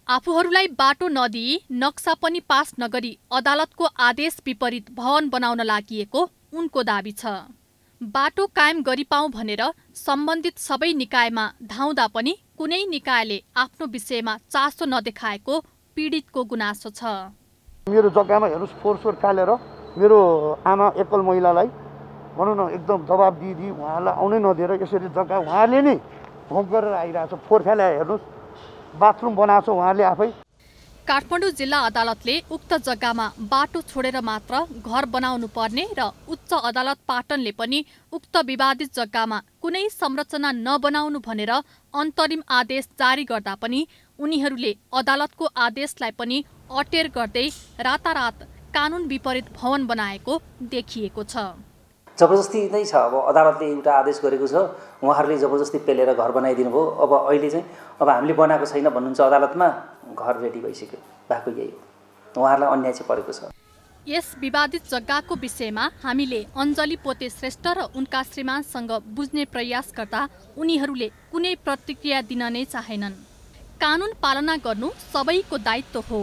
आफूहरूलाई बाटो नदिई नक्सा पनि पास नगरी अदालतको आदेश विपरीत भवन बनाउन लागि उनको दाबी छ। बाटो कायम गरिपाउँ भनेर सम्बन्धित सबै निकायमा धाउँदा पनि कुनै निकायले आफ्नो विषयमा चासो नदेखाएको पीडितको गुनासो छ। मेरो जग्गामा हेर्नुस् फोहोर फालेर मेरो आमा एकल महिलालाई भनौँ न एकदम दबाब दिदी उहाँलाई आउनै नदिएर यसरी जग्गा उहाँले नै भोग गरेर आइरहेछ। फोहोर फाले हेर्नुहोस्, बाथरुम बनाएको छ उहाँले आफै। काठमाडौँ जिल्ला अदालतले उक्त जग्गामा बाटो छोडेर मात्र घर बनाउनु पर्ने र उच्च अदालत पाटनले पनि उक्त विवादित जग्गामा कुनै संरचना नबनाउनु भनेर अन्तरिम आदेश जारी गर्दा पनि उनीहरूले अदालतको आदेशलाई पनि अटेर गर्दै रातारात कानुन विपरीत भवन बनाएको देखिएको छ। जबरजस्ती नै छ। अब अदालतले एउटा आदेश गरेको छ, उहाँहरूले जबरजस्ती पेलेर घर बनाइदिनु भयो। अब अहिले चाहिँ अब हामीले बनाएको छैन भन्नुहुन्छ अदालतमा, घर रेडी भइसक्यो, भएको यही हो। उहाँहरूलाई अन्याय चाहिँ परेको छ। यस विवादित जग्गाको विषयमा हामीले अञ्जली पोते श्रेष्ठ र उनका श्रीमानसँग बुझ्ने प्रयास गर्दा उनीहरूले कुनै प्रतिक्रिया दिन नै चाहेनन्। कानुन पालना गर्नु सबैको दायित्व हो,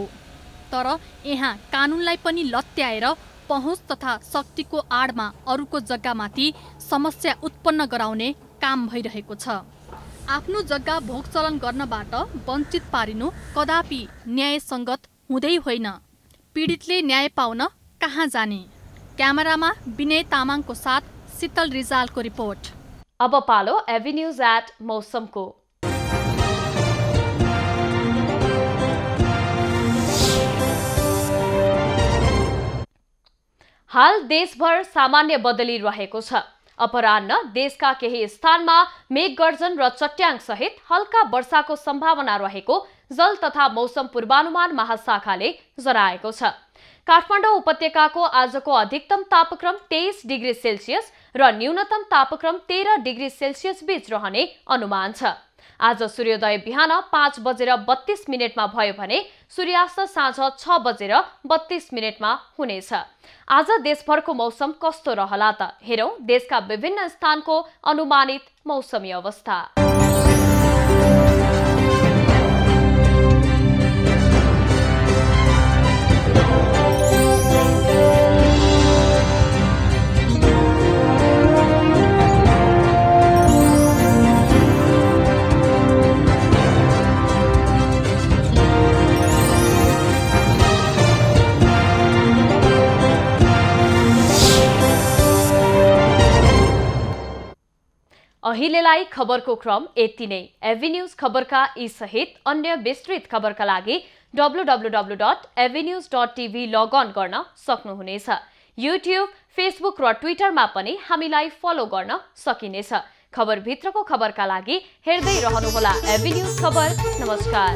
तर यहाँ कानुनलाई पनि लत्याएर पहुँच तथा शक्तिको आडमा अरूको जग्गामाथि समस्या उत्पन्न गराउने काम भइरहेको छ। आफ्नो जग्गा भोगचलन गर्नबाट वञ्चित पारिनु कदापि न्यायसङ्गत हुँदै होइन। पीडितले न्याय पाउन कहाँ जाने? क्यामेरामा विनय तामाङको साथ शीतल रिजालको रिपोर्ट। अब पालो एभेन्यूज एट मौसमको। हाल देशभर सामान्य बदली रहेको छ। अपराह्न देशका केही स्थानमा मेघगर्जन र चट्याङ सहित हल्का वर्षाको सम्भावना रहेको जल तथा मौसम पूर्वानुमान महाशाखाले जनाएको छ। काठमाडौँ उपत्यकाको आजको अधिकतम तापक्रम 23 डिग्री सेल्सियस र न्यूनतम तापक्रम 13 डिग्री सेल्सियस बीच रहने अनुमान छ। आज सूर्योदय बिहान 5:32 भयो भने सूर्यास्त साँझ 6:32 हुनेछ। आज देशभरको मौसम कस्तो रहला त हेरौं देशका विभिन्न स्थानको अनुमानित मौसमी अवस्था। अहिलेलाई खबरको क्रम यति नै। एभेन्यूज खबरका यी सहित अन्य विस्तृत खबरका लागि www.avenews.tv लगअन गर्न सक्नुहुनेछ। युट्युब, फेसबुक र ट्विटरमा पनि हामीलाई फलो गर्न सकिनेछ। खबरभित्रको खबरका लागि हेर्दै रहनुहोला एभेन्यूज खबर। नमस्कार।